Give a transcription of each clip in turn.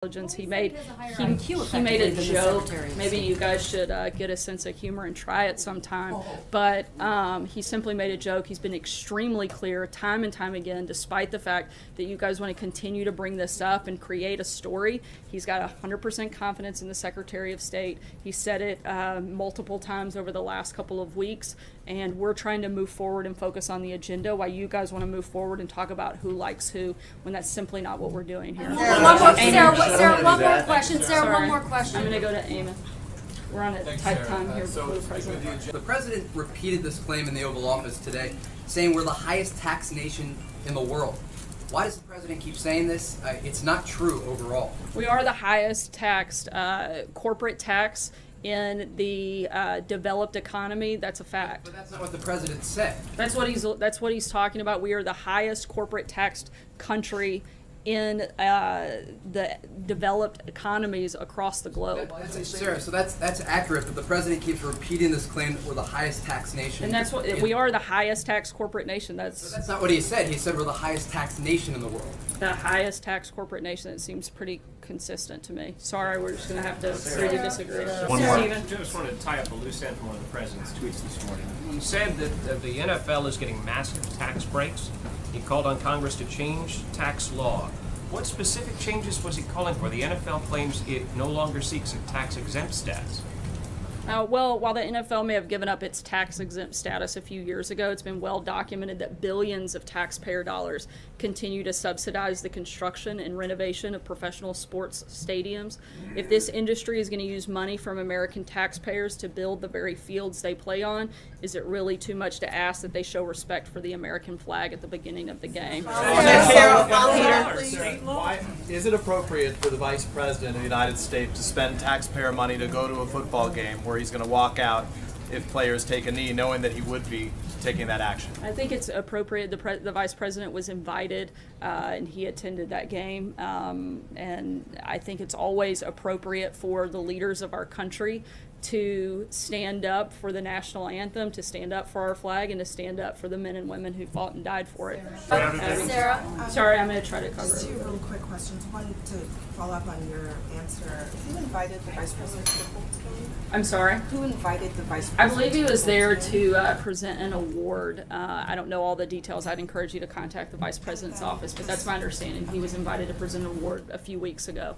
He made a joke. Maybe you guys should get a sense of humor and try it sometime. But he simply made a joke. He's been extremely clear time and time again, despite the fact that you guys want to continue to bring this up and create a story. He's got 100% confidence in the Secretary of State. He said it multiple times over the last couple of weeks. And we're trying to move forward and focus on the agenda while you guys want to move forward and talk about who likes who, when that's simply not what we're doing here. Sarah, one more question. Sarah, one more question. I'm going to go to Eamon. We're on a tight time here before the president. The president repeated this claim in the Oval Office today, saying we're the highest tax nation in the world. Why does the president keep saying this? It's not true overall. We are the highest taxed corporate tax in the developed economy. That's a fact. But that's not what the president said. That's what he's talking about. We are the highest corporate taxed country in the developed economies across the globe. Sarah, so that's accurate, but the president keeps repeating this claim that we're the highest tax nation. And that's what we are, the highest tax corporate nation. That's not what he said. He said we're the highest tax nation in the world. The highest tax corporate nation. It seems pretty consistent to me. Sorry, we're just going to have to really disagree. One more. I just wanted to tie up a loose end from one of the president's tweets this morning. He said that the NFL is getting massive tax breaks. He called on Congress to change tax law. What specific changes was he calling for? The NFL claims it no longer seeks a tax-exempt status. Well, while the NFL may have given up its tax-exempt status a few years ago, it's been well documented that billions of taxpayer dollars continue to subsidize the construction and renovation of professional sports stadiums. If this industry is going to use money from American taxpayers to build the very fields they play on, is it really too much to ask that they show respect for the American flag at the beginning of the game? Is it appropriate for the Vice President of the United States to spend taxpayer money to go to a football game where he's going to walk out if players take a knee, knowing that he would be taking that action? I think it's appropriate. The Vice President was invited and he attended that game. And I think it's always appropriate for the leaders of our country to stand up for the national anthem, to stand up for our flag, and to stand up for the men and women who fought and died for it. Sarah? Sorry, I'm going to try to cover Just it. two really quick questions. One, to follow up on your answer. Who invited the Vice President to the football game? I'm sorry? Who invited the Vice I President? believe he was there to present an award. I don't know all the details. I'd encourage you to contact the Vice President's office, but that's my understanding. He was invited to present an award a few weeks ago.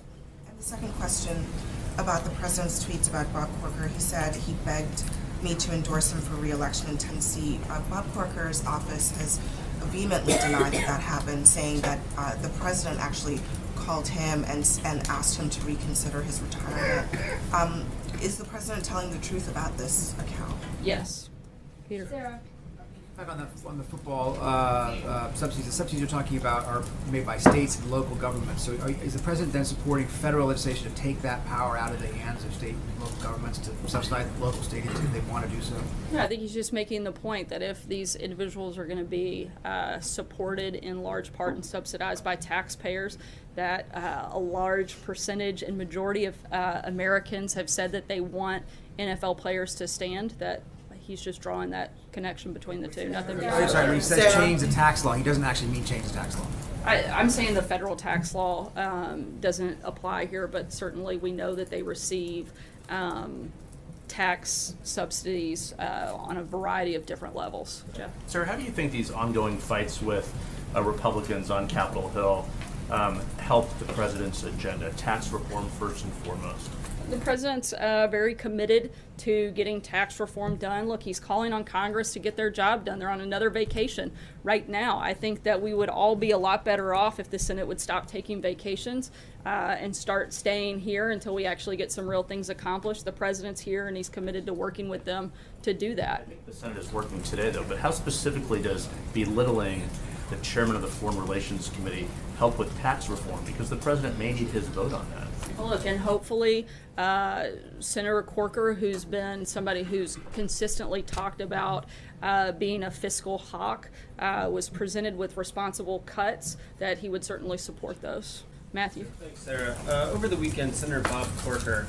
And the second question about the President's tweets about Bob Corker. He said he begged me to endorse him for re-election in Tennessee. Bob Corker's office has vehemently denied that happened, saying that the President actually called him and asked him to reconsider his retirement. Is the President telling the truth about this account? Yes. Peter. Sarah? Back on the football subsidies, the subsidies you're talking about are made by states and local governments. So is the president then supporting federal legislation to take that power out of the hands of state and local governments to subsidize local stadiums if they want to do so? Yeah, I think he's just making the point that if these individuals are going to be supported in large part and subsidized by taxpayers, that a large percentage and majority of Americans have said that they want NFL players to stand, that he's just drawing that connection between the two. Nothing I'm sorry, when he says change the tax law, he doesn't actually mean change the tax law. I'm saying the federal tax law doesn't apply here, but certainly we know that they receive tax subsidies on a variety of different levels. Jeff? Sir, how do you think these ongoing fights with Republicans on Capitol Hill help the president's agenda, tax reform first and foremost? The president's very committed to getting tax reform done. Look, he's calling on Congress to get their job done. They're on another vacation right now. I think that we would all be a lot better off if the Senate would stop taking vacations and start staying here until we actually get some real things accomplished. The president's here and he's committed to working with them to do that. I think the Senate is working today, though, but how specifically does belittling the chairman of the Foreign Relations Committee help with tax reform? Because the president may need his vote on that. Well, look, and hopefully Senator Corker, who's been somebody who's consistently talked about being a fiscal hawk, was presented with responsible cuts, that he would certainly support those. Matthew. Thanks, Sarah. Over the weekend, Senator Bob Corker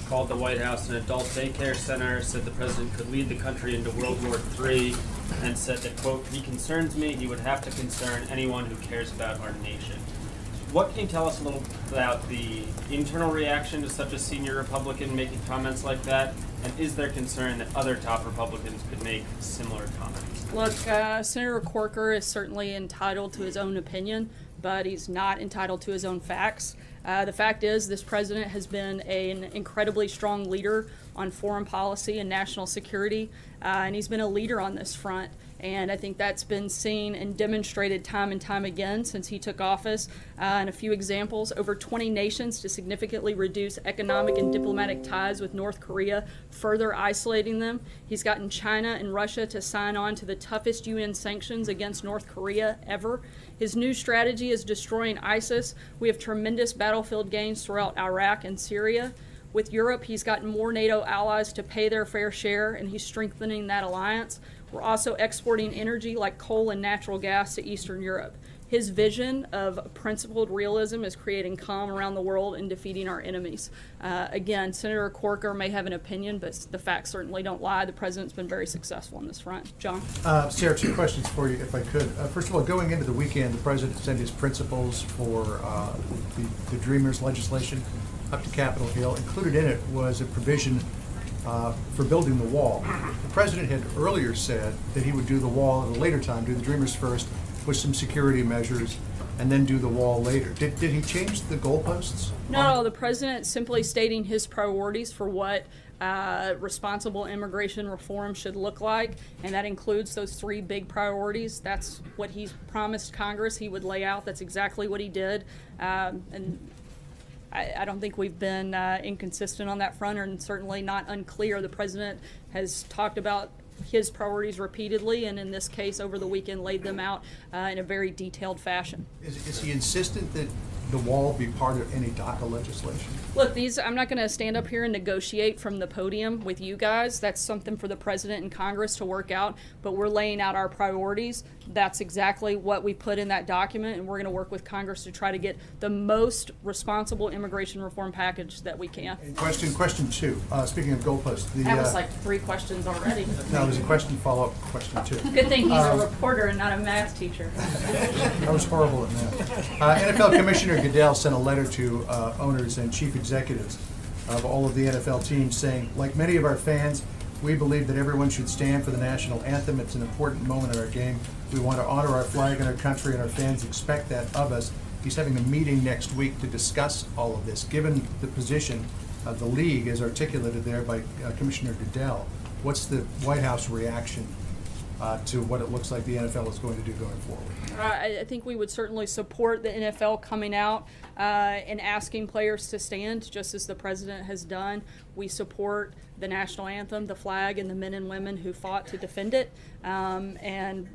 called the White House an adult daycare center, said the president could lead the country into World War III, and said that, quote, "He concerns me, he would have to concern anyone who cares about our nation." What can you tell us a little about the internal reaction to such a senior Republican making comments like that? And is there concern that other top Republicans could make similar comments? Look, Senator Corker is certainly entitled to his own opinion, but he's not entitled to his own facts. The fact is, this president has been an incredibly strong leader on foreign policy and national security, and he's been a leader on this front. And I think that's been seen and demonstrated time and time again since he took office. And a few examples: over 20 nations to significantly reduce economic and diplomatic ties with North Korea, further isolating them. He's gotten China and Russia to sign on to the toughest UN sanctions against North Korea ever. His new strategy is destroying ISIS. We have tremendous battlefield gains throughout Iraq and Syria. With Europe, he's gotten more NATO allies to pay their fair share, and he's strengthening that alliance. We're also exporting energy like coal and natural gas to Eastern Europe. His vision of principled realism is creating calm around the world and defeating our enemies. Again, Senator Corker may have an opinion, but the facts certainly don't lie. The president's been very successful on this front. John? Sarah, two questions for you, if I could. First of all, going into the weekend, the president sent his principles for the Dreamers legislation up to Capitol Hill. Included in it was a provision for building the wall. The president had earlier said that he would do the wall at a later time, do the Dreamers first, with some security measures, and then do the wall later. Did he change the goalposts? No, the president simply stating his priorities for what responsible immigration reform should look like, and that includes those three big priorities. That's what he's promised Congress he would lay out. That's exactly what he did. And I don't think we've been inconsistent on that front, and certainly not unclear. The president has talked about his priorities repeatedly, and in this case over the weekend laid them out in a very detailed fashion. Is he insistent that the wall be part of any DACA legislation? Look, I'm not going to stand up here and negotiate from the podium with you guys. That's something for the president and Congress to work out, but we're laying out our priorities. That's exactly what we put in that document, and we're going to work with Congress to try to get the most responsible immigration reform package that we can. And question two, speaking of goalposts. That was like 3 questions already. No, there's a question, follow-up question two. Good thing he's a reporter and not a math teacher. I was horrible at that. NFL Commissioner Goodell sent a letter to owners and chief executives of all of the NFL teams saying, like many of our fans, we believe that everyone should stand for the national anthem. It's an important moment in our game. We want to honor our flag and our country, and our fans expect that of us. He's having a meeting next week to discuss all of this. Given the position of the league as articulated there by Commissioner Goodell, what's the White House reaction to what it looks like the NFL is going to do going forward? I think we would certainly support the NFL coming out and asking players to stand, just as the president has done. We support the national anthem, the flag, and the men and women who fought to defend it. And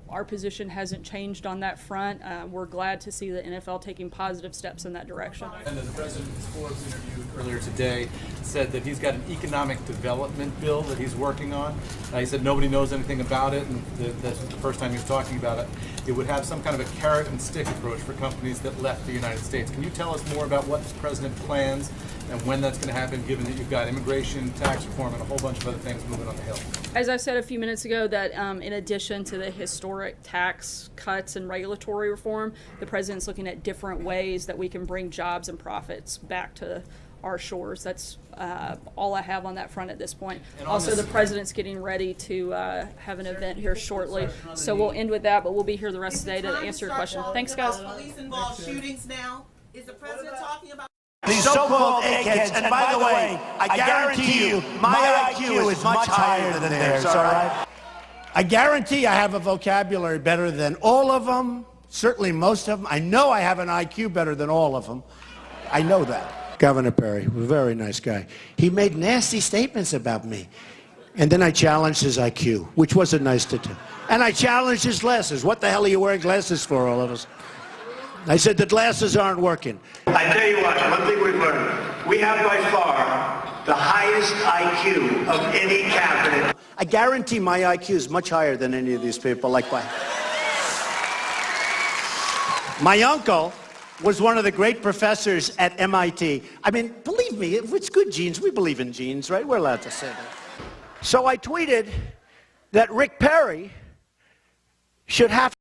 our position hasn't changed on that front. We're glad to see the NFL taking positive steps in that direction. And the president in his Forbes interview earlier today said that he's got an economic development bill that he's working on. He said nobody knows anything about it, and that's the first time he was talking about it. It would have some kind of a carrot and stick approach for companies that left the United States. Can you tell us more about what the president plans and when that's going to happen, given that you've got immigration, tax reform, and a whole bunch of other things moving on the Hill? As I said a few minutes ago, that in addition to the historic tax cuts and regulatory reform, the president's looking at different ways that we can bring jobs and profits back to our shores. That's all I have on that front at this point. Also, the president's getting ready to have an event here shortly, so we'll end with that, but we'll be here the rest of the day to answer your question. Thanks, guys. Police-involved shootings now. Is the president talking about these so-called eggheads? And by the way, I guarantee you, my IQ is much higher than theirs, all right? I guarantee I have a vocabulary better than all of them, certainly most of them. I know I have an IQ better than all of them. I know that. Governor Perry, a very nice guy. He made nasty statements about me. And then I challenged his IQ, which wasn't nice to do. And I challenged his glasses. What the hell are you wearing glasses for, all of us? I said the glasses aren't working. I tell you what, one thing we've learned. We have by far the highest IQ of any cabinet. I guarantee my IQ is much higher than any of these people. Like my uncle was one of the great professors at MIT. I mean, believe me, if it's good genes, we believe in genes, right? We're allowed to say that. So I tweeted that Rick Perry should have